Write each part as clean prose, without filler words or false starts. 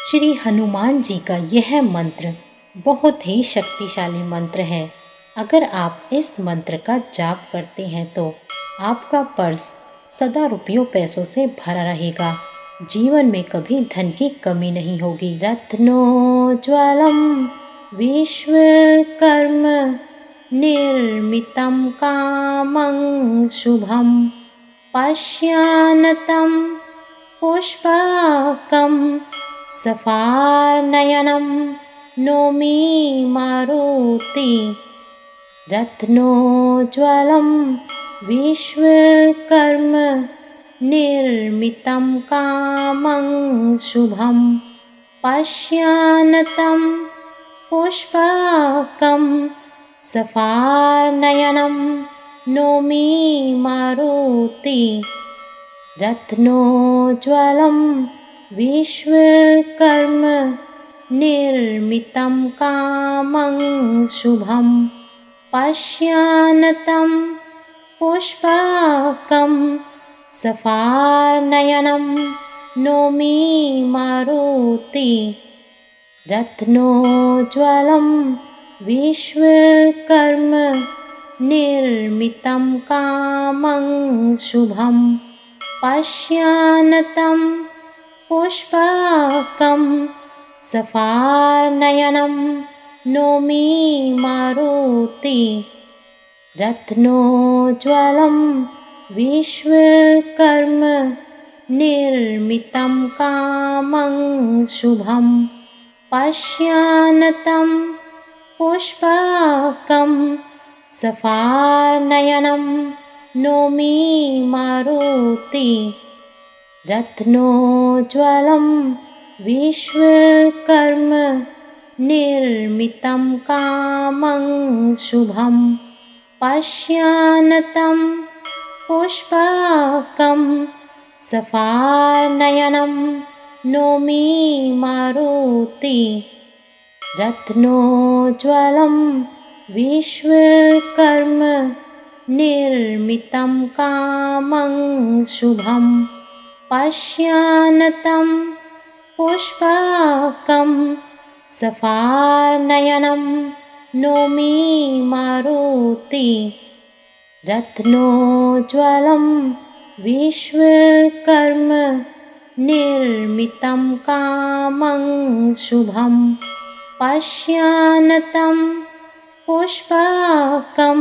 श्री हनुमान जी का यह मंत्र बहुत ही शक्तिशाली मंत्र है। अगर आप इस मंत्र का जाप करते हैं तो आपका पर्स सदा रुपयों पैसों से भरा रहेगा। जीवन में कभी धन की कमी नहीं होगी। रत्नोज्वलम विश्वकर्म निर्मितं कामं शुभम पश्यानतं पुष्पकं सफानयनं नौमि मारुति। रत्नोज्वलं विश्वकर्म निर्मितं कामं शुभं पश्यानतं पुष्पकं सफानयनं नौमि मारुति। रत्नोज्वलं विश्वकर्म निर्मितं कामं शुभं पश्यानतं पुष्पकं सफानयनं नौमि मारुति। रत्नोज्वलं विश्वकर्म निर्मितं कामं शुभं पश्यानतं पुष्पकं सफानयनं नौमि मारुति। रत्नोज्वलं विश्वकर्म निर्मितं कामं शुभं पश्यानतं पुष्पकं सफानयनं नौमि मारुति। रत्नोज्वलं विश्वकर्म निर्मितं कामं शुभं पश्यानतं पुष्पकं सफानयनं नौमि मारुति। रत्नोज्वलं विश्वकर्म निर्मितं कामं शुभं पश्यानतं पुष्पकं सफानयनं नौमि मारुति। रत्नोज्वलं विश्वकर्म निर्मितं कामं शुभं पश्यानतं पुष्पकं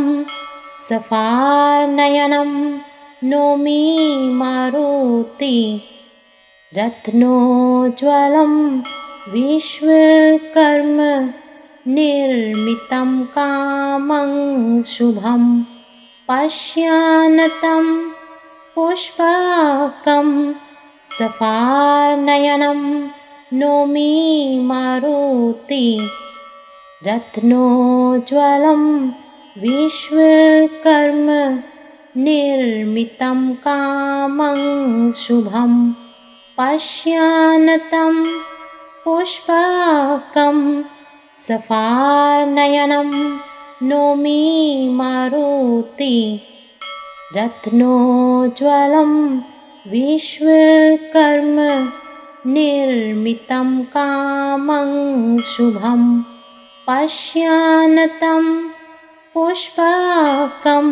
सफानयनं नौमि मारुति। रत्नोज्वलं विश्वकर्म निर्मितं कामं शुभं पश्यानतं पुष्पकं सफानयनं नौमि मारुति। रत्नोज्वलं विश्वकर्म निर्मितं कामं शुभं पश्यानतं पुष्पकं सफानयनं नौमि मारुति। रत्नोज्वलं विश्वकर्म निर्मितं कामं शुभं पश्यानतं पुष्पकं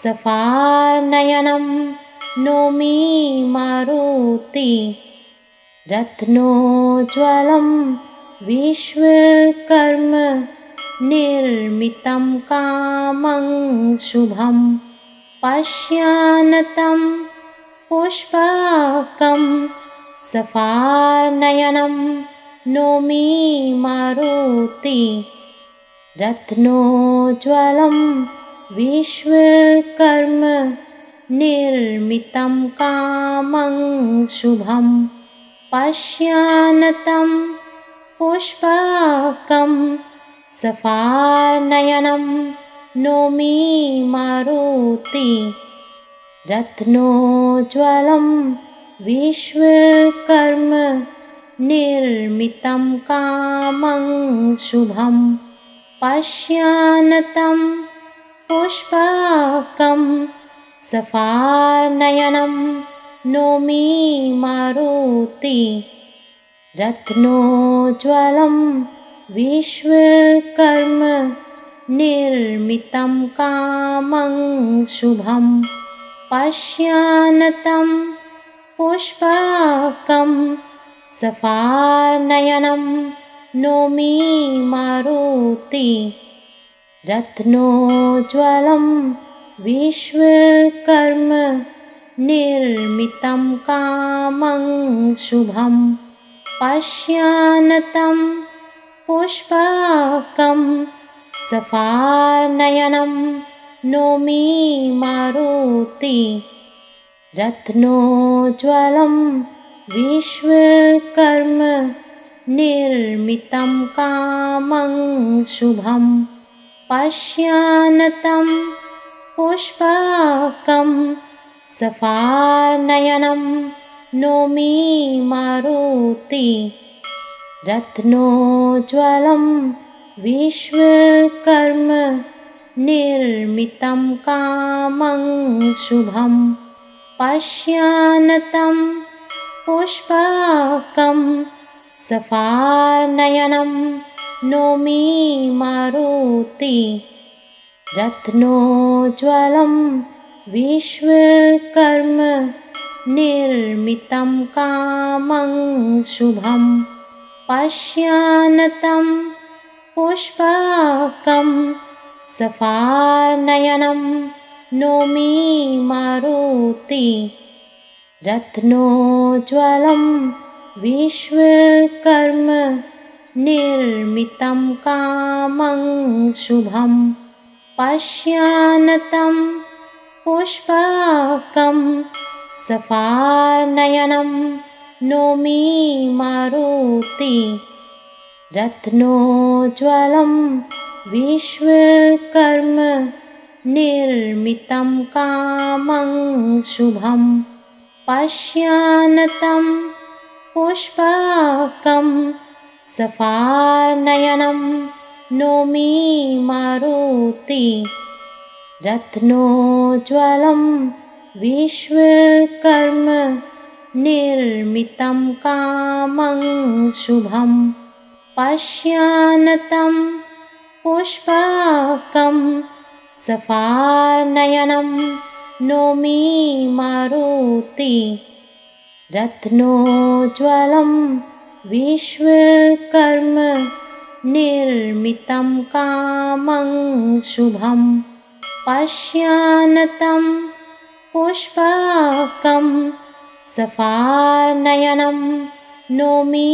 सफानयनं नौमि मारुति। रत्नोज्वलं विश्वकर्म निर्मितं कामं शुभं पश्यानतं पुष्पकं सफानयनं नौमि मारुति। रत्नोज्वलं विश्वकर्म निर्मितं कामं शुभं पश्यानतं पुष्पकं सफानयनं नौमि मारुति। रत्नोज्वलं विश्वकर्म निर्मितं कामं शुभं पश्यानतं पुष्पकं सफानयनं नौमि मारुति। रत्नोज्ज्वलं विश्वकर्म निर्मितं कामं शुभं पश्यान्तं पुष्पकं सफानयनं नौमि मारुति। रत्नोज्ज्वलं विश्वकर्म निर्मितं कामं शुभं पश्यान्तं पुष्पकं सफानयनं नौमि मारुति। रत्नोज्ज्वलं विश्वकर्म निर्मितं कामं शुभं पश्यान्तं पुष्पकं सफानयनं नौमि मारुति। रत्नोज्ज्वलं विश्वकर्म निर्मितं कामं शुभं पश्यान्तं पुष्पकं सफानयनं नौमि मारुति। रत्नोज्ज्वलं विश्वकर्म निर्मितं कामं शुभं पश्यान्तं पुष्पकं सफानयनं नौमि मारुति। रत्नोज्ज्वलं विश्वकर्म निर्मितं कामं शुभं पश्यान्तं पुष्पकं सफानयनं नौमि मारुति। रत्नोज्ज्वलं विश्वकर्म निर्मितं कामं शुभं पश्यान्तं पुष्पकं सफानयनं नौमि मारुति। रत्नोज्ज्वलं विश्वकर्म निर्मितं कामं शुभं पश्यान्तं पुष्पकं सफानयनं नौमि मारुति। रत्नोज्ज्वलं विश्वकर्म निर्मितं कामं शुभं पश्यान्तं पुष्पकं सफानयनं नौमि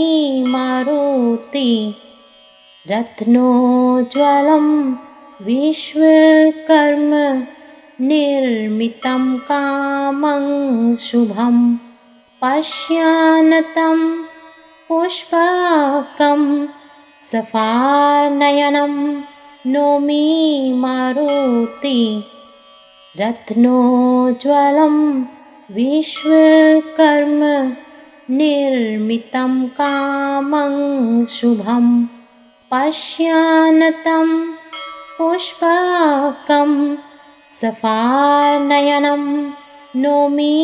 मारुति। रत्नोज्ज्वलं विश्वकर्म निर्मितं कामं शुभं पश्यान्तं पुष्पकं सफानयनं नौमि मारुति। रत्नोज्ज्वलं विश्वकर्म निर्मितं कामं शुभं पश्यान्तं पुष्पकं सफानयनं नौमि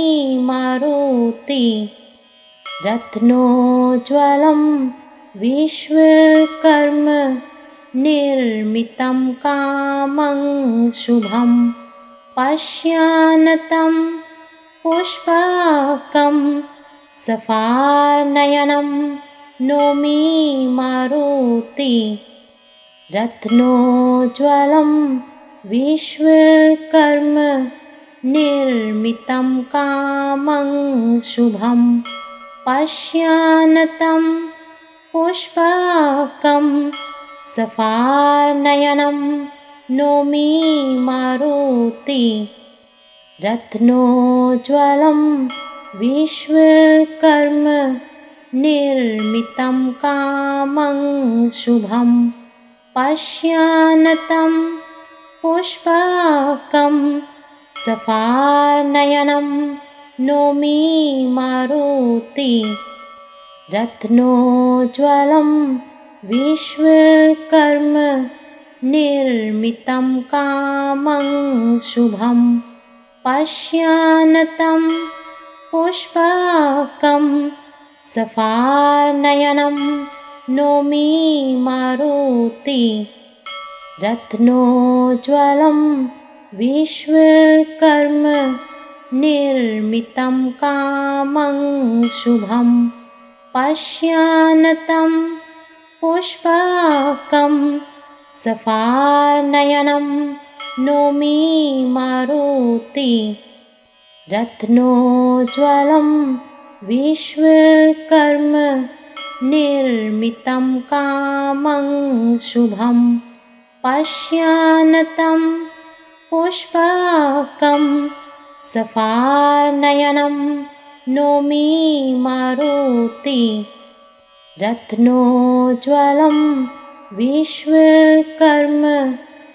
मारुति। रत्नोज्ज्वलं विश्वकर्म निर्मितं कामं शुभं पश्यान्तं पुष्पकं सफानयनं नौमि मारुति। रत्नोज्ज्वलं विश्वकर्म निर्मितं कामं शुभं पश्यान्तं पुष्पकं सफानयनं नौमि मारुति। रत्नोज्ज्वलं विश्वकर्म निर्मितं कामं शुभं पश्यान्तं पुष्पकं सफानयनं नौमि मारुति। रत्नोज्ज्वलं विश्वकर्म निर्मितं कामं शुभं पश्यान्तं पुष्पकं सफार्नयनं नौमि मारुति रत्नोज्ज्वलं विश्वकर्म निर्मितं कामं शुभं पश्यान्तं पुष्पकं सफार्नयनं नौमि मारुति रत्नोज्ज्वलं विश्वकर्म निर्मितं कामं शुभं पश्यान्तं पुष्पकं सफार्नयनं नौमि मारुति रत्नोज्ज्वलं विश्वकर्म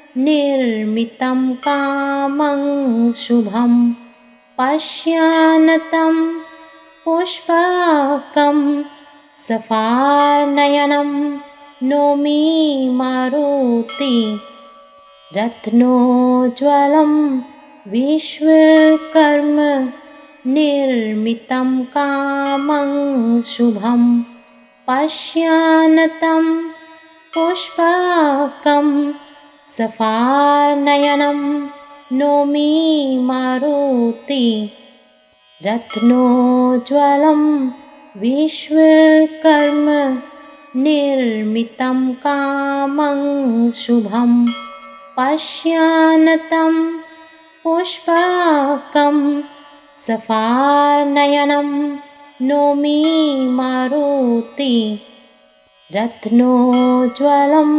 निर्मितं कामं शुभं पश्यान्तं पुष्पकं सफार्नयनं नौमि मारुति रत्नोज्ज्वलं विश्वकर्म निर्मितं कामं शुभं पश्यान्तं पुष्पकं सफार्नयनं नौमि मारुति रत्नोज्ज्वलं विश्वकर्म निर्मितं कामं शुभं पश्यान्तं पुष्पकं सफार्नयनं नौमि मारुति रत्नोज्ज्वलं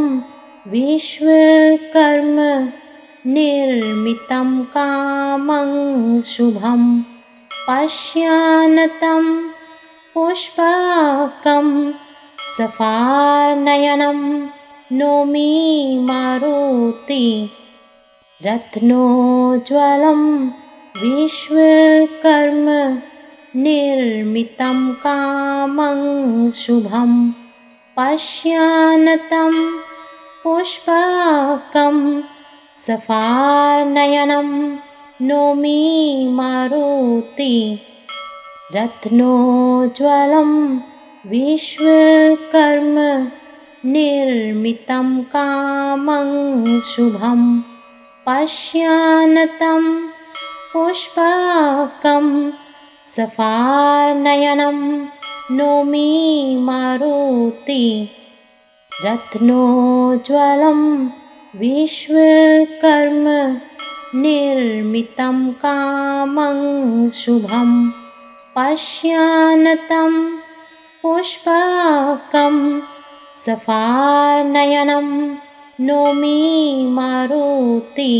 विश्वकर्म निर्मितं कामं शुभं पश्यान्तं पुष्पकं सफार्नयनं नौमि मारुति रत्नोज्ज्वलं विश्वकर्म निर्मितं कामं शुभं पश्यान्तं पुष्पकं सफार्नयनं नौमि मारुति रत्नोज्ज्वलं विश्वकर्म निर्मितं कामं शुभं पश्यान्तं पुष्पकं सफार्नयनं नौमि मारुति रत्नोज्ज्वलं विश्वकर्म निर्मितं कामं शुभं पश्यान्तं पुष्पकं सफार्नयनं नौमि मारुति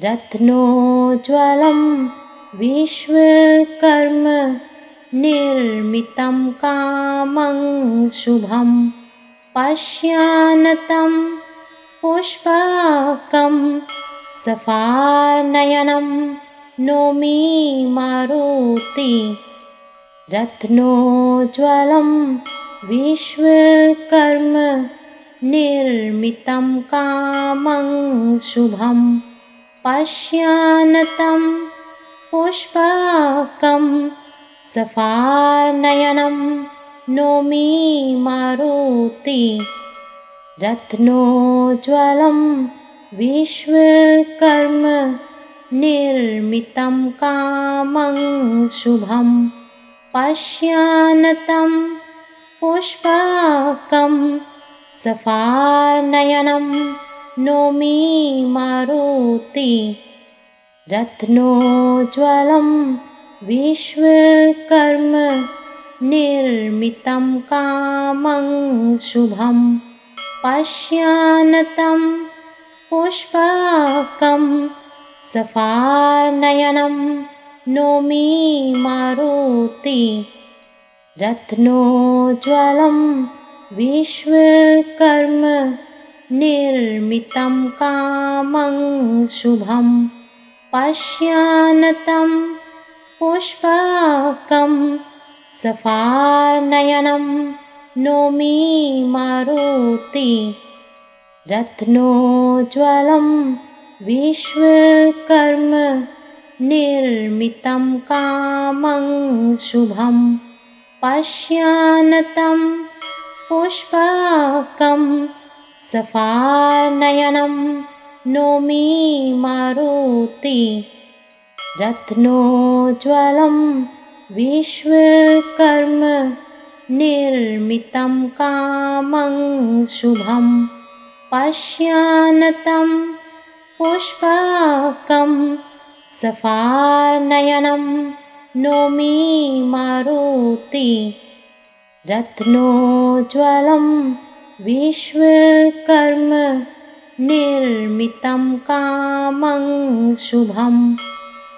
रत्नोज्ज्वलं विश्वकर्म निर्मितं कामं शुभं पश्यान्तं पुष्पकं सफार्नयनं नौमि मारुति रत्नोज्ज्वलं विश्वकर्म निर्मितं कामं शुभं पश्यान्तं पुष्पकं सफार्नयनं नौमि मारुति रत्नोज्ज्वलं विश्वकर्म निर्मितं कामं शुभं पश्यान्तं पुष्पकं सफार्नयनं नौमि मारुति रत्नोज्ज्वलं विश्वकर्म निर्मितं कामं शुभं पश्यान्तं पुष्पकं सफार्नयनं नौमि मारुति रत्नोज्ज्वलं विश्वकर्म निर्मितं कामं शुभं पश्यान्तं पुष्पकं सफार्नयनं नौमि मारुति रत्नोज्ज्वलं विश्वकर्म निर्मितं कामं शुभं पश्यानतं पुष्पकं सफानयनं नौमि मारुति रत्नोज्ज्वलं विश्वकर्म निर्मितं कामं शुभं पश्यानतं पुष्पकं सफानयनं नौमि मारुति रत्नोज्ज्वलं विश्वकर्म निर्मितं कामं शुभं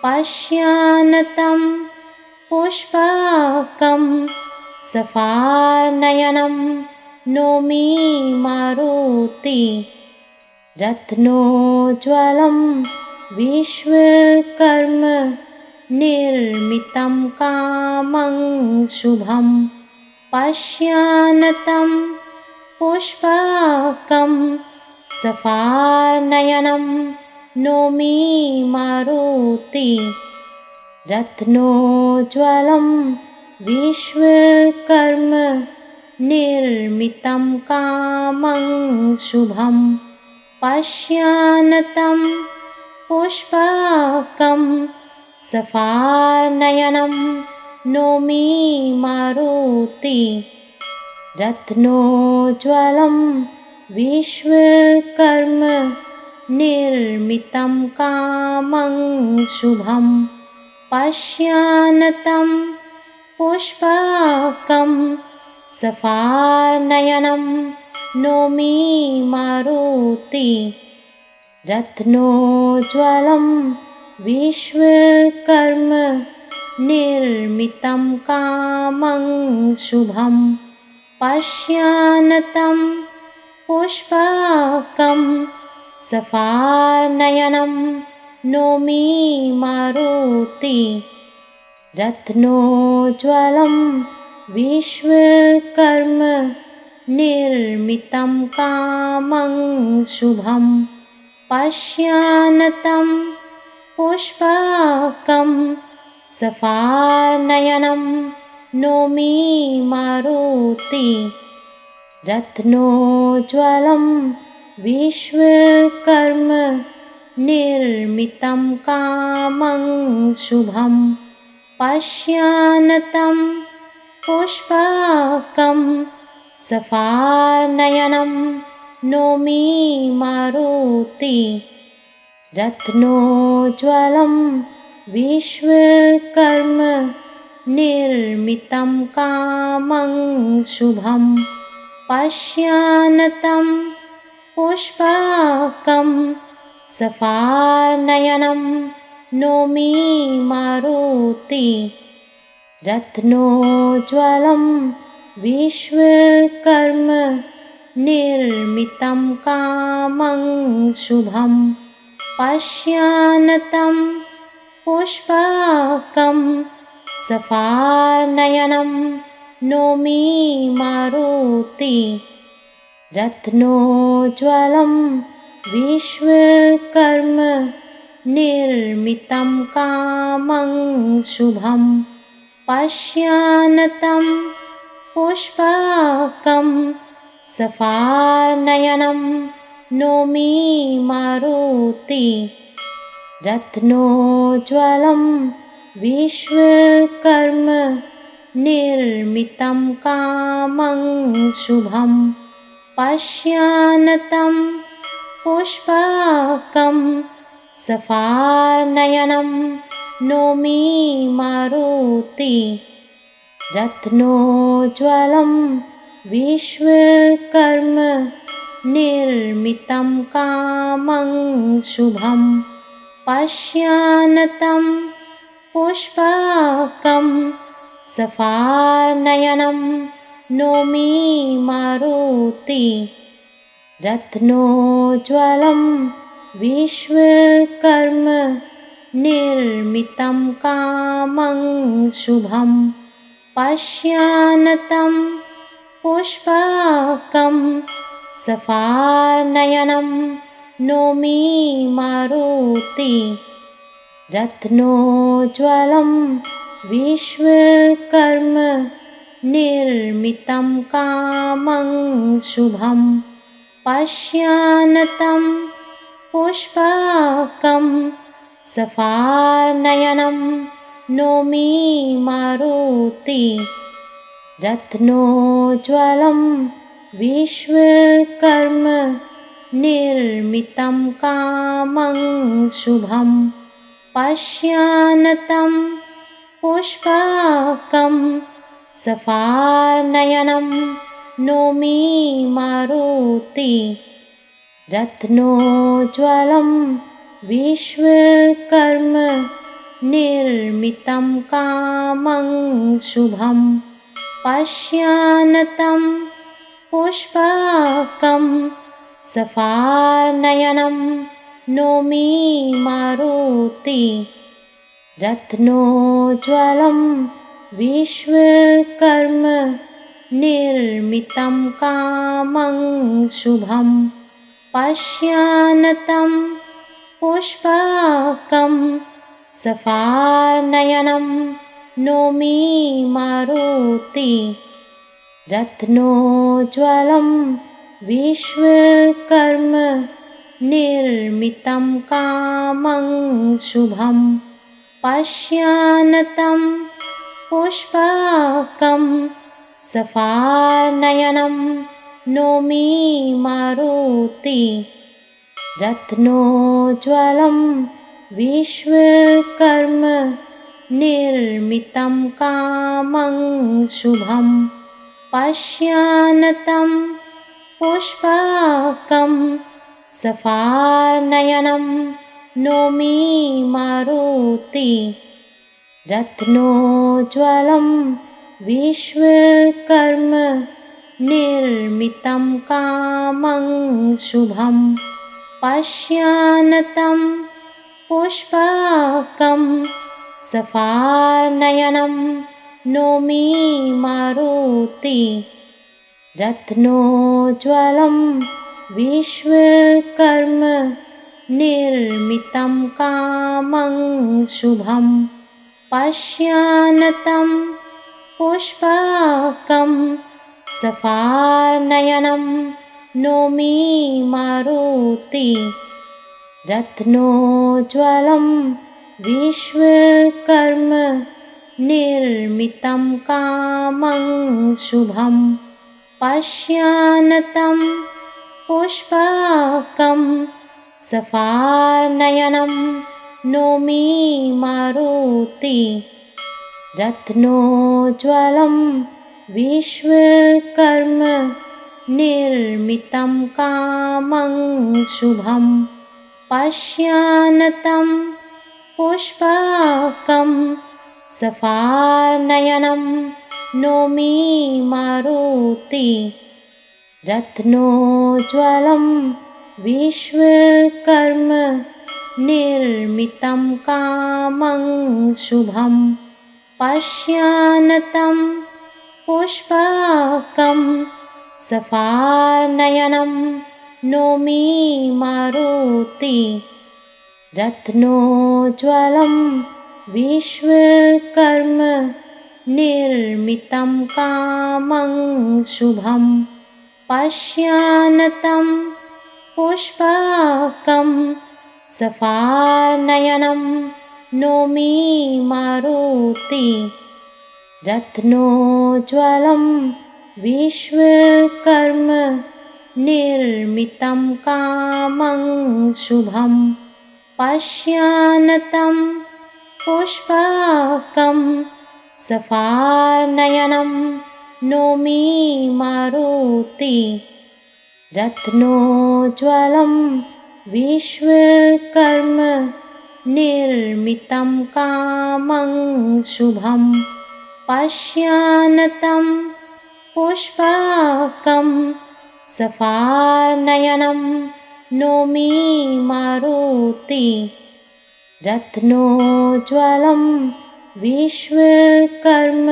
पश्यानतं पुष्पकं सफानयनं नौमि मारुति रत्नोज्ज्वलं विश्वकर्म निर्मितं कामं शुभं पश्यानतं पुष्पकं सफानयनं नौमि मारुति रत्नोज्ज्वलं विश्वकर्म निर्मितं कामं शुभं पश्यानतं पुष्पकं सफानयनं नौमि मारुति रत्नोज्ज्वलं विश्वकर्म निर्मितं कामं शुभं पश्यानतं पुष्पकं सफानयनं नौमि मारुति रत्नोज्ज्वलं विश्वकर्म निर्मितं कामं शुभं पश्यानतं पुष्पकं सफानयनं नौमि मारुति रत्नोज्ज्वलं विश्वकर्म निर्मितं कामं शुभं पश्यानतं पुष्पकं सफानयनं नौमि मारुति रत्नोज्ज्वलं विश्वकर्म निर्मितं कामं शुभं पश्यानतं पुष्पकं सफानयनं नौमि मारुति रत्नोज्ज्वलं विश्वकर्म निर्मितं कामं शुभं पश्यानतं पुष्पकं सफानयनं नौमि मारुति रत्नोज्ज्वलं विश्वकर्म निर्मितं कामं शुभं पश्यानतं पुष्पकं सफानयनं नौमि मारुति रत्नोज्ज्वलं विश्वकर्म निर्मितं कामं शुभं पश्यानतं पुष्पकं सफानयनं नौमि मारुति रत्नोज्ज्वलं विश्वकर्म निर्मितं कामं शुभं पश्यानतं पुष्पकं सफानयनं नौमि मारुति रत्नोज्ज्वलं विश्वकर्म निर्मितं कामं शुभं पश्यानतं पुष्पकं सफानयनं नौमि मारुति रत्नोज्ज्वलं विश्वकर्म निर्मितं कामं शुभं पश्यानतं पुष्पकं सफानयनं नौमि मारुति रत्नोज्ज्वलं विश्वकर्म निर्मितं कामं शुभं पश्यान्तं पुष्पकं सफानयनं नौमि मारुति रत्नोज्ज्वलं विश्वकर्म निर्मितं कामं शुभं पश्यान्तं पुष्पकं सफानयनं नौमि मारुति रत्नोज्ज्वलं विश्वकर्म निर्मितं कामं शुभं पश्यान्तं पुष्पकं सफानयनं नौमि मारुति रत्नोज्ज्वलं विश्वकर्म निर्मितं कामं शुभं पश्यान्तं पुष्पकं सफानयनं नौमि मारुति रत्नोज्ज्वलं विश्वकर्म निर्मितं कामं शुभं पश्यान्तं पुष्पकं सफानयनं नौमि मारुति रत्नोज्ज्वलं विश्वकर्म निर्मितं कामं शुभं पश्यान्तं पुष्पकं सफानयनं नौमि मारुति रत्नोज्ज्वलं विश्वकर्म निर्मितं कामं शुभं पश्यान्तं पुष्पकं सफानयनं नौमि मारुति रत्नोज्ज्वलं विश्वकर्म निर्मितं कामं शुभं पश्यान्तं पुष्पकं सफानयनं नौमि मारुति रत्नोज्ज्वलं विश्वकर्म निर्मितं कामं शुभं पश्यान्तं पुष्पकं सफानयनं नौमि मारुति रत्नोज्ज्वलं विश्वकर्म निर्मितं कामं शुभं पश्यान्तं पुष्पकं सफानयनं नौमि मारुति रत्नोज्ज्वलं विश्वकर्म निर्मितं कामं शुभं पश्यान्तं पुष्पकं सफानयनं नौमि मारुति रत्नोज्ज्वलं विश्वकर्म निर्मितं कामं शुभं पश्यान्तं पुष्पकं सफानयनं नौमि मारुति रत्नोज्ज्वलं विश्वकर्म निर्मितं कामं शुभं पश्यान्तं पुष्पकं सफानयनं नौमि मारुति रत्नोज्ज्वलं विश्वकर्म निर्मितं कामं शुभं पश्यान्तं पुष्पकं सफानयनं नौमि मारुति रत्नोज्ज्वलं विश्वकर्म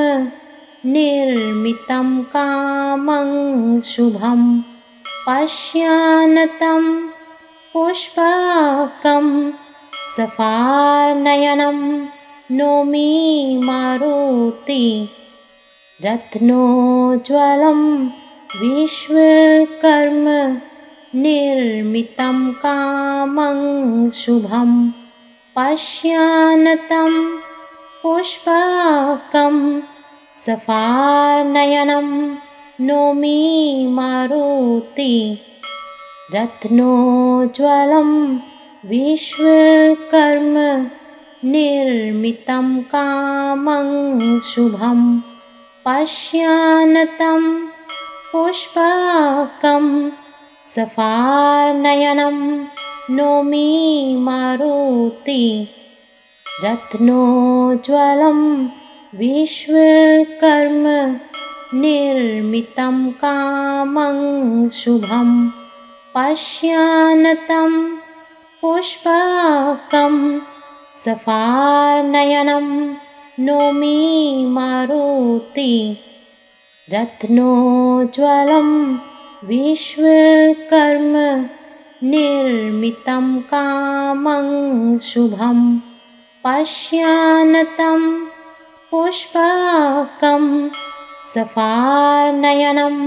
निर्मितं कामं शुभं पश्यान्तं पुष्पकं सफानयनं नौमि मारुति रत्नोज्ज्वलं विश्वकर्म निर्मितं कामं शुभं पश्यानतं पुष्पकं सफानयनं नौमि मारुति रत्नोज्ज्वलं विश्वकर्म निर्मितं कामं शुभं पश्यानतं पुष्पकं सफानयनं नौमि मारुति रत्नोज्ज्वलं विश्वकर्म निर्मितं कामं शुभं पश्यानतं पुष्पकं सफानयनं नौमि मारुति रत्नोज्ज्वलं विश्वकर्म निर्मितं कामं शुभं पश्यानतं पुष्पकं सफानयनं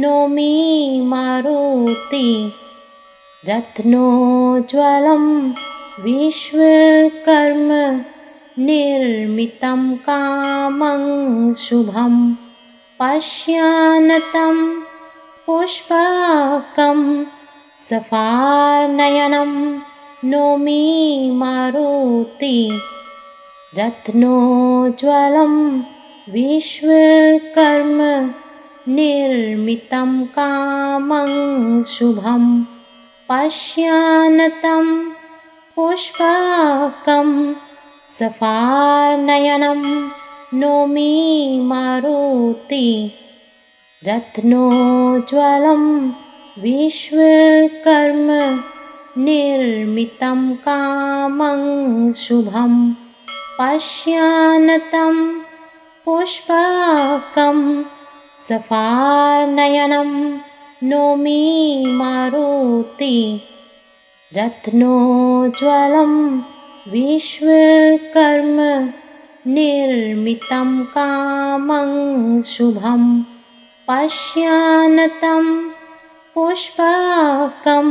नौमि मारुति रत्नोज्ज्वलं विश्वकर्म निर्मितं कामं शुभं पश्यानतं पुष्पकं सफानयनं नौमि मारुति रत्नोज्ज्वलं विश्वकर्म निर्मितं कामं शुभं पश्यानतं पुष्पकं सफानयनं नौमि मारुति रत्नोज्ज्वलं विश्वकर्म निर्मितं कामं शुभं पश्यानतं पुष्पकं सफानयनं नौमि मारुति रत्नोज्ज्वलं विश्वकर्म निर्मितं कामं शुभं पश्यानतं पुष्पकं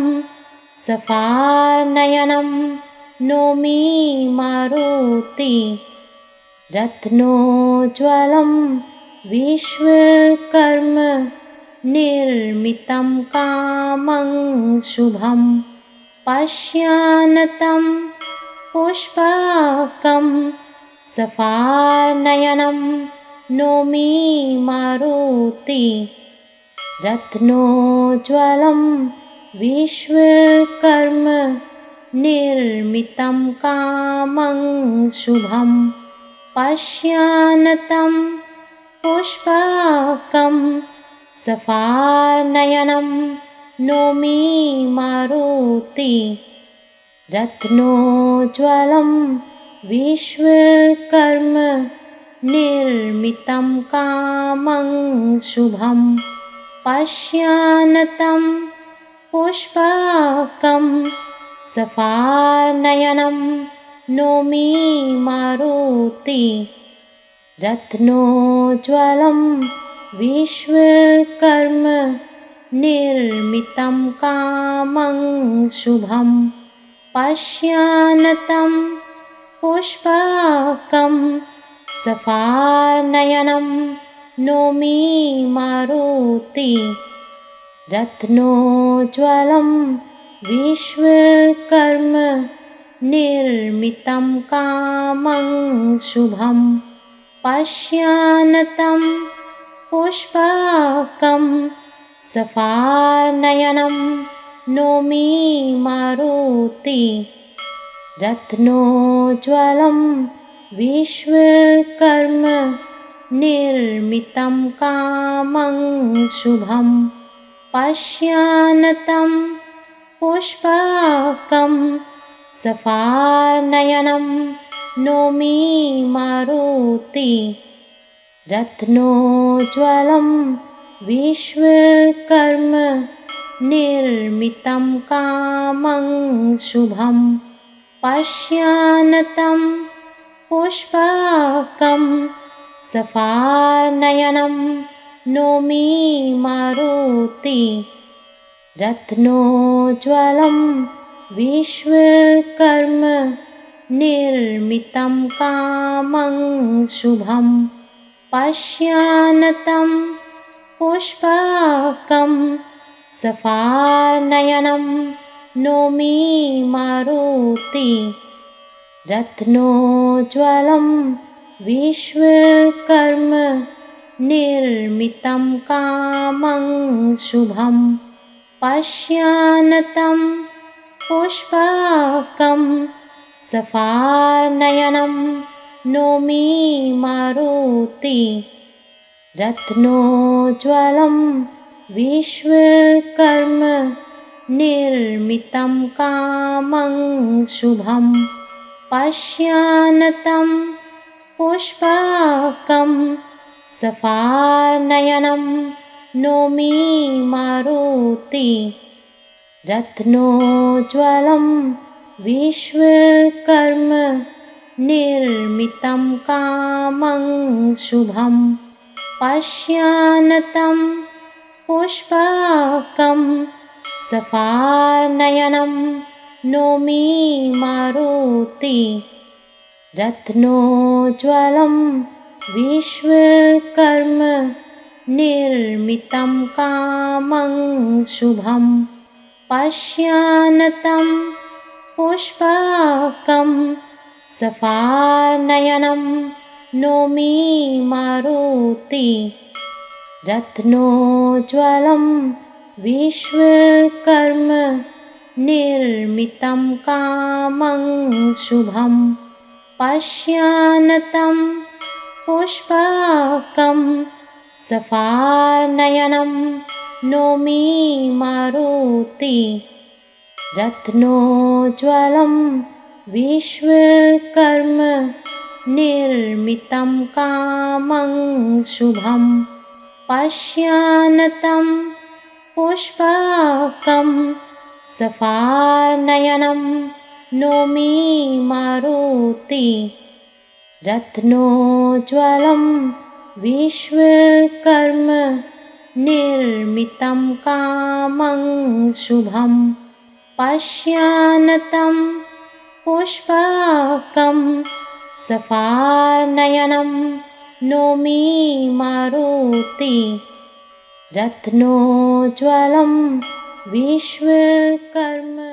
सफानयनं नौमि मारुति रत्नोज्ज्वलं विश्वकर्म निर्मितं कामं शुभं पश्यानतं पुष्पकं सफानयनं नौमि मारुति रत्नोज्ज्वलं विश्वकर्म निर्मितं कामं शुभं पश्यानतं पुष्पकं सफानयनं नौमि मारुति रत्नोज्ज्वलं विश्वकर्म निर्मितं कामं शुभं पश्यानतं पुष्पकं सफानयनं नौमि मारुति रत्नोज्ज्वलं विश्वकर्म निर्मितं कामं शुभं पश्यानतं पुष्पकं सफानयनं नौमि मारुति रत्नोज्ज्वलं विश्वकर्म निर्मितं कामं शुभं पश्यानतं पुष्पकं सफानयनं नौमि मारुति रत्नोज्ज्वलं विश्वकर्म निर्मितं कामं शुभं पश्यानतं पुष्पकं सफानयनं नौमि मारुति रत्नोज्ज्वलं विश्वकर्म निर्मितं कामं शुभं पश्यानतं पुष्पकं सफार्नयनं नौमि मारुति रत्नोज्ज्वलं विश्वकर्म निर्मितं कामं शुभं पश्यानतं पुष्पकं सफार्नयनं नौमि मारुति रत्नोज्ज्वलं विश्वकर्म निर्मितं कामं शुभं पश्यानतं पुष्पकं सफार्नयनं नौमि मारुति रत्नोज्ज्वलं विश्वकर्म निर्मितं कामं शुभं पश्यानतं पुष्पकं सफार्नयनं नौमि मारुति रत्नोज्ज्वलं विश्वकर्म निर्मितं कामं शुभं पश्यानतं पुष्पकं सफार्नयनं नौमि मारुति रत्नोज्ज्वलं विश्वकर्म निर्मितं कामं शुभं पश्यानतं पुष्पकं सफार्नयनं नौमि मारुति रत्नोज्ज्वलं विश्वकर्म निर्मितं कामं शुभं पश्यानतं पुष्पकं सफार्नयनं नौमि मारुति रत्नोज्ज्वलं विश्वकर्म निर्मितं कामं शुभं पश्यानतं पुष्पकं सफार्नयनं नौमि मारुति रत्नोज्ज्वलं विश्वकर्म निर्मितं कामं शुभं पश्यानतं पुष्पकं सफार्नयनं नौमि मारुति रत्नोज्ज्वलं विश्वकर्म